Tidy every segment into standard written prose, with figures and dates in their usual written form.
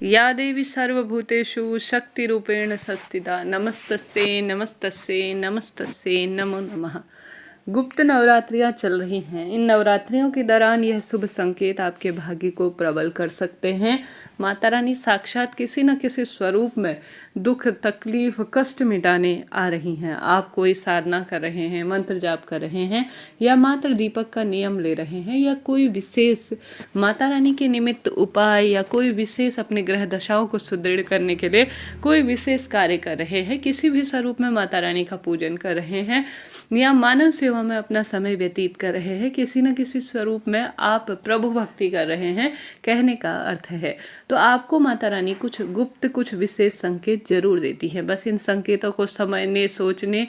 या देवी सर्वभूतेषु शक्तिरूपेण संस्थिता नमस्तस्यै नमस्तस्यै नमस्तस्यै नमो नमः। गुप्त नवरात्रियां चल रही हैं। इन नवरात्रियों के दौरान यह शुभ संकेत आपके भाग्य को प्रबल कर सकते हैं। माता रानी साक्षात किसी न किसी स्वरूप में दुख तकलीफ कष्ट मिटाने आ रही हैं। आप कोई साधना कर रहे हैं, मंत्र जाप कर रहे हैं या मात्र दीपक का नियम ले रहे हैं या कोई विशेष माता रानी के निमित्त उपाय या कोई विशेष अपने ग्रह दशाओं को सुदृढ़ करने के लिए कोई विशेष कार्य कर रहे हैं, किसी भी स्वरूप में माता रानी का पूजन कर रहे हैं या मानव सेवा में अपना समय व्यतीत कर रहे हैं, किसी न किसी स्वरूप में आप प्रभु भक्ति कर रहे हैं, कहने का अर्थ है तो आपको माता रानी कुछ गुप्त कुछ विशेष संकेत जरूर देती है। बस इन संकेतों को समझने सोचने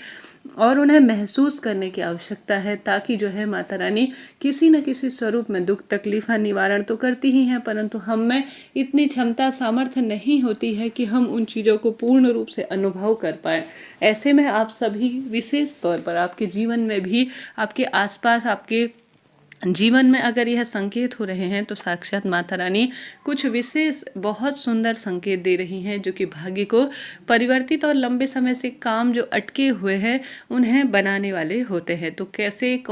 और उन्हें महसूस करने की आवश्यकता है, ताकि जो है माता रानी किसी न किसी स्वरूप में दुख तकलीफ का निवारण तो करती ही हैं, परंतु हम में इतनी क्षमता सामर्थ्य नहीं होती है कि हम उन चीज़ों को पूर्ण रूप से अनुभव कर पाएँ। ऐसे में आप सभी विशेष तौर पर आपके जीवन में भी आपके आसपास आपके जीवन में अगर यह संकेत हो रहे हैं तो साक्षात माता रानी कुछ विशेष बहुत सुंदर संकेत दे रही हैं, जो कि भाग्य को परिवर्तित और लंबे समय से काम जो अटके हुए हैं उन्हें बनाने वाले होते हैं। तो कैसे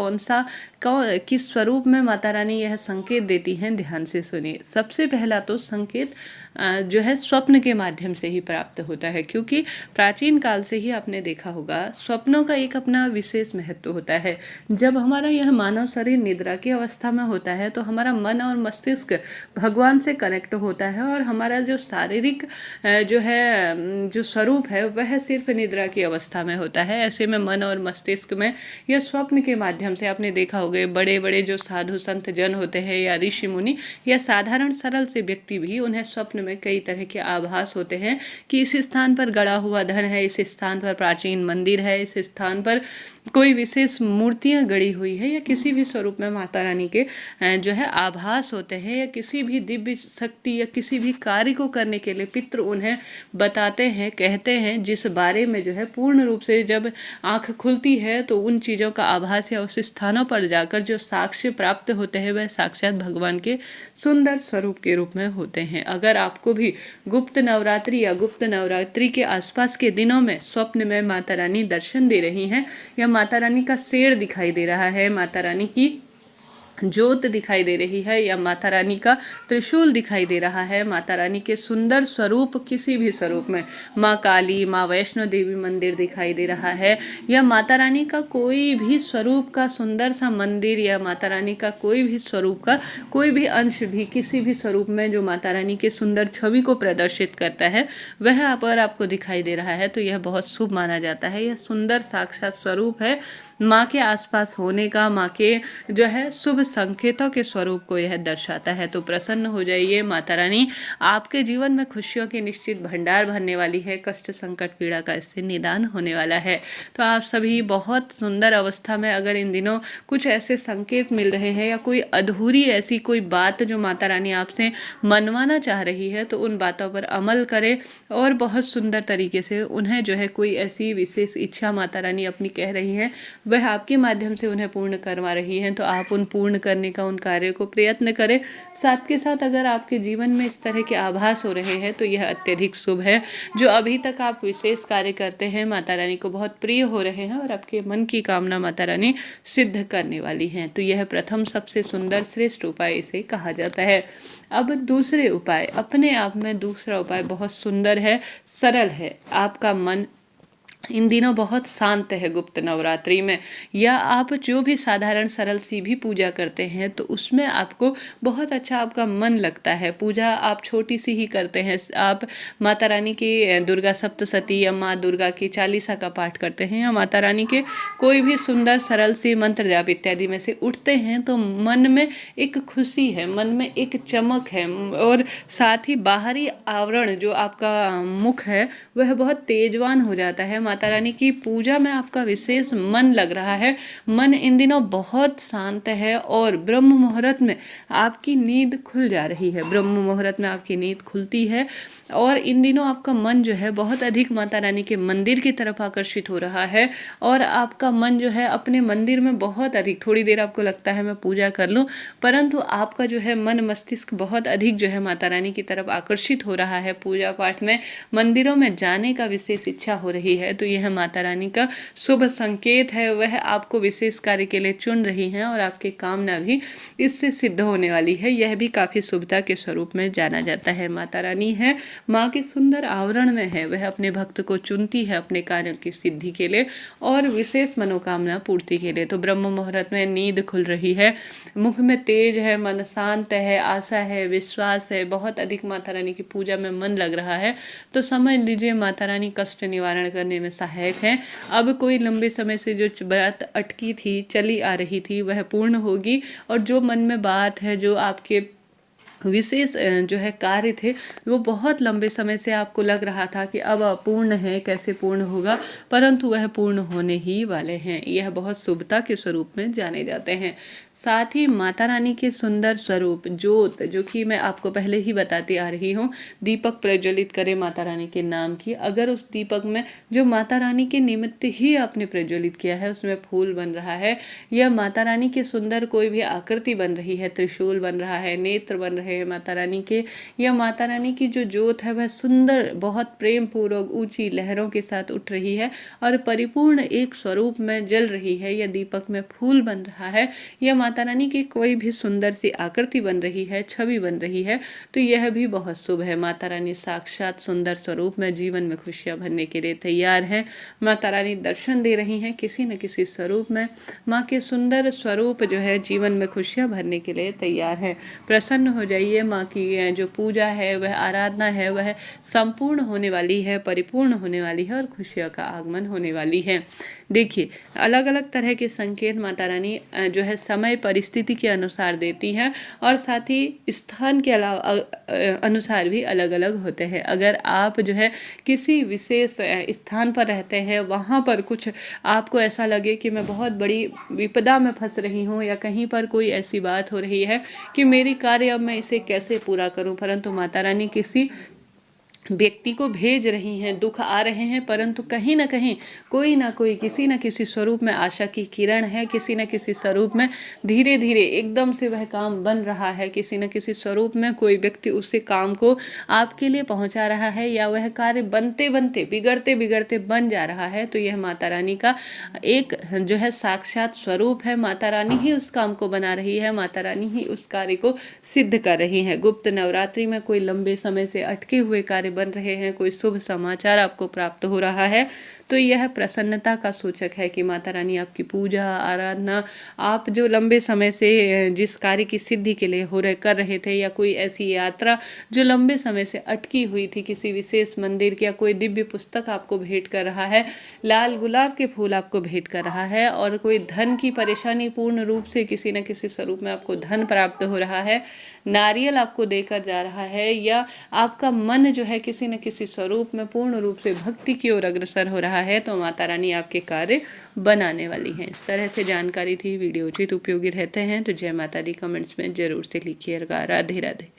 किस स्वरूप में माता रानी यह संकेत देती हैं, ध्यान से सुनिए। सबसे पहला तो संकेत जो है स्वप्न के माध्यम से ही प्राप्त होता है, क्योंकि प्राचीन काल से ही आपने देखा होगा स्वप्नों का एक अपना विशेष महत्व होता है। जब हमारा यह मानव शरीर निद्रा की अवस्था में होता है तो हमारा मन और मस्तिष्क भगवान से कनेक्ट होता है और हमारा जो शारीरिक जो स्वरूप है वह सिर्फ निद्रा की अवस्था में होता है। ऐसे में मन और मस्तिष्क में यह स्वप्न के माध्यम से आपने देखा होगा बड़े बड़े जो साधु संत जन होते हैं या ऋषि मुनि या साधारण सरल से व्यक्ति भी, उन्हें स्वप्न में कई तरह के आभास होते हैं कि इस स्थान पर गड़ा हुआ धन है, इस स्थान पर प्राचीन मंदिर है, इस स्थान पर कोई विशेष मूर्तियां गड़ी हुई है या किसी भी स्वरूप में माता रानी के जो है आभास होते हैं, या किसी भी दिव्य शक्ति या किसी भी कार्य को करने के लिए पितृ उन्हें बताते हैं, कहते हैं, जिस बारे में जो है पूर्ण रूप से जब आंख खुलती है तो उन चीज़ों का आभास या उस स्थानों पर जाकर जो साक्ष्य प्राप्त होते हैं वह साक्षात भगवान के सुंदर स्वरूप के रूप में होते हैं। अगर आपको भी गुप्त नवरात्रि या गुप्त नवरात्रि के आसपास के दिनों में स्वप्न में माता रानी दर्शन दे रही हैं या माता रानी का शेर दिखाई दे रहा है, माता रानी की ज्योत दिखाई दे रही है या माता रानी का त्रिशूल दिखाई दे रहा है, माता रानी के सुंदर स्वरूप किसी भी स्वरूप में माँ काली माँ वैष्णो देवी मंदिर दिखाई दे रहा है या माता रानी का कोई भी स्वरूप का सुंदर सा मंदिर या माता रानी का कोई भी स्वरूप का कोई भी अंश भी किसी भी स्वरूप में जो माता रानी के सुंदर छवि को प्रदर्शित करता है वह अगर आपको दिखाई दे रहा है तो यह बहुत शुभ माना जाता है। यह सुंदर साक्षात स्वरूप है माँ के आसपास होने का, माँ के जो है शुभ संकेतों के स्वरूप को यह दर्शाता है। तो प्रसन्न हो जाइए, माता रानी आपके जीवन में खुशियों की निश्चित भंडार भरने वाली है, कष्ट संकट पीड़ा का इससे निदान होने वाला है। तो आप सभी बहुत सुंदर अवस्था में अगर इन दिनों कुछ ऐसे संकेत मिल रहे हैं या कोई अधूरी ऐसी कोई बात जो माता रानी आपसे मनवाना चाह रही है तो उन बातों पर अमल करें और बहुत सुंदर तरीके से उन्हें जो है कोई ऐसी विशेष इच्छा माता रानी अपनी कह रही है वह आपके माध्यम से उन्हें पूर्ण करवा रही हैं, तो आप उन पूर्ण करने का उन कार्य को प्रयत्न करें। साथ के साथ अगर आपके जीवन में इस तरह के आभास हो रहे हैं तो यह अत्यधिक शुभ है। जो अभी तक आप विशेष कार्य करते हैं माता रानी को बहुत प्रिय हो रहे हैं और आपके मन की कामना माता रानी सिद्ध करने वाली हैं। तो यह प्रथम सबसे सुंदर श्रेष्ठ उपाय इसे कहा जाता है। अब दूसरे उपाय, अपने आप में दूसरा उपाय बहुत सुंदर है, सरल है। आपका मन इन दिनों बहुत शांत है गुप्त नवरात्रि में, या आप जो भी साधारण सरल सी भी पूजा करते हैं तो उसमें आपको बहुत अच्छा आपका मन लगता है। पूजा आप छोटी सी ही करते हैं, आप माता रानी की दुर्गा सप्तशती या माँ दुर्गा की चालीसा का पाठ करते हैं या माता रानी के कोई भी सुंदर सरल सी मंत्र जाप इत्यादि में से उठते हैं तो मन में एक खुशी है, मन में एक चमक है और साथ ही बाहरी आवरण जो आपका मुख है वह बहुत तेजवान हो जाता है। माता रानी की पूजा में आपका विशेष मन लग रहा है, मन इन दिनों बहुत शांत है और ब्रह्म मुहूर्त में आपकी नींद खुल जा रही है, ब्रह्म मुहूर्त में आपकी नींद खुलती है और इन दिनों आपका मन जो है बहुत अधिक माता रानी के मंदिर की तरफ आकर्षित हो रहा है और आपका मन जो है अपने मंदिर में बहुत अधिक, थोड़ी देर आपको लगता है मैं पूजा कर लूं, परंतु आपका जो है मन मस्तिष्क बहुत अधिक जो है माता रानी की तरफ आकर्षित हो रहा है। पूजा पाठ में मंदिरों में जाने का विशेष इच्छा हो रही है, तो यह माता रानी का शुभ संकेत है। वह आपको विशेष कार्य के लिए चुन रही हैं और आपकी कामना भी इससे सिद्ध होने वाली है। यह भी काफ़ी शुभता के स्वरूप में जाना जाता है। माता रानी है, माँ के सुंदर आवरण में है, वह अपने भक्त को चुनती है अपने कार्यों की सिद्धि के लिए और विशेष मनोकामना पूर्ति के लिए। तो ब्रह्म मुहूर्त में नींद खुल रही है, मुख में तेज है, मन शांत है, आशा है, विश्वास है, बहुत अधिक माता रानी की पूजा में मन लग रहा है, तो समझ लीजिए माता रानी कष्ट निवारण करने में सहायक है। अब कोई लंबे समय से जो बात अटकी थी, चली आ रही थी, वह पूर्ण होगी और जो मन में बात है, जो आपके विशेष जो है कार्य थे, वो बहुत लंबे समय से आपको लग रहा था कि अब अपूर्ण है, कैसे पूर्ण होगा, परंतु वह पूर्ण होने ही वाले हैं। यह बहुत शुभता के स्वरूप में जाने जाते हैं। साथ ही माता रानी के सुंदर स्वरूप ज्योत, जो कि मैं आपको पहले ही बताती आ रही हूँ, दीपक प्रज्वलित करें माता रानी के नाम की, अगर उस दीपक में जो माता रानी के निमित्त ही आपने प्रज्वलित किया है उसमें फूल बन रहा है, या माता रानी के सुंदर कोई भी आकृति बन रही है, त्रिशूल बन रहा है, नेत्र बन रहे हैं माता रानी के, या माता रानी की जो ज्योत है वह सुंदर बहुत प्रेम पूर्वक ऊंची लहरों के साथ उठ रही है और परिपूर्ण एक स्वरूप में जल रही है, या दीपक में फूल बन रहा है, या माता रानी की कोई भी सुंदर सी आकृति बन रही है, छवि बन रही है, तो यह भी बहुत शुभ है। माता रानी साक्षात सुंदर स्वरूप में जीवन में खुशियां भरने के लिए तैयार हैं। माता रानी दर्शन दे रही हैं किसी न किसी स्वरूप में। माँ के सुंदर स्वरूप जो है जीवन में खुशियां भरने के लिए तैयार है। प्रसन्न हो जाइए, माँ की जो पूजा है, वह आराधना है, वह संपूर्ण होने वाली है, परिपूर्ण होने वाली है और खुशियों का आगमन होने वाली है। देखिए, अलग अलग तरह के संकेत माता रानी जो है समय परिस्थिति के अनुसार देती हैं और साथ ही स्थान के अलावा अनुसार भी अलग अलग होते हैं। अगर आप जो है किसी विशेष स्थान पर रहते हैं, वहाँ पर कुछ आपको ऐसा लगे कि मैं बहुत बड़ी विपदा में फंस रही हूँ, या कहीं पर कोई ऐसी बात हो रही है कि मेरी कार्य अब मैं इसे कैसे पूरा करूँ, परंतु माता रानी किसी व्यक्ति को भेज रही हैं, दुख आ रहे हैं, परंतु कहीं ना कहीं कोई ना कोई किसी न किसी स्वरूप में आशा की किरण है, किसी न किसी स्वरूप में धीरे धीरे एकदम से वह काम बन रहा है, किसी न किसी स्वरूप में कोई व्यक्ति उस काम को आपके लिए पहुंचा रहा है, या वह कार्य बनते बनते बिगड़ते बिगड़ते बन जा रहा है। तो यह माता रानी का एक जो है साक्षात स्वरूप है। माता रानी ही उस काम को बना रही है, माता रानी ही उस कार्य को सिद्ध कर रही है। गुप्त नवरात्रि में कोई लंबे समय से अटके हुए कार्य बन रहे हैं, कोई शुभ समाचार आपको प्राप्त हो रहा है, तो यह प्रसन्नता का सूचक है कि माता रानी आपकी पूजा आराधना, आप जो लंबे समय से जिस कार्य की सिद्धि के लिए कर रहे थे, या कोई ऐसी यात्रा जो लंबे समय से अटकी हुई थी, किसी विशेष मंदिर या कोई दिव्य पुस्तक आपको भेंट कर रहा है, लाल गुलाब के फूल आपको भेंट कर रहा है, और कोई धन की परेशानी पूर्ण रूप से किसी न किसी स्वरूप में आपको धन प्राप्त हो रहा है, नारियल आपको देकर जा रहा है, या आपका मन जो है किसी न किसी स्वरूप में पूर्ण रूप से भक्ति की ओर अग्रसर हो रहा है, तो माता रानी आपके कार्य बनाने वाली हैं। इस तरह से जानकारी थी, वीडियो उचित उपयोगी रहते हैं तो जय माता दी कमेंट्स में जरूर से लिखिएगा। राधे राधे।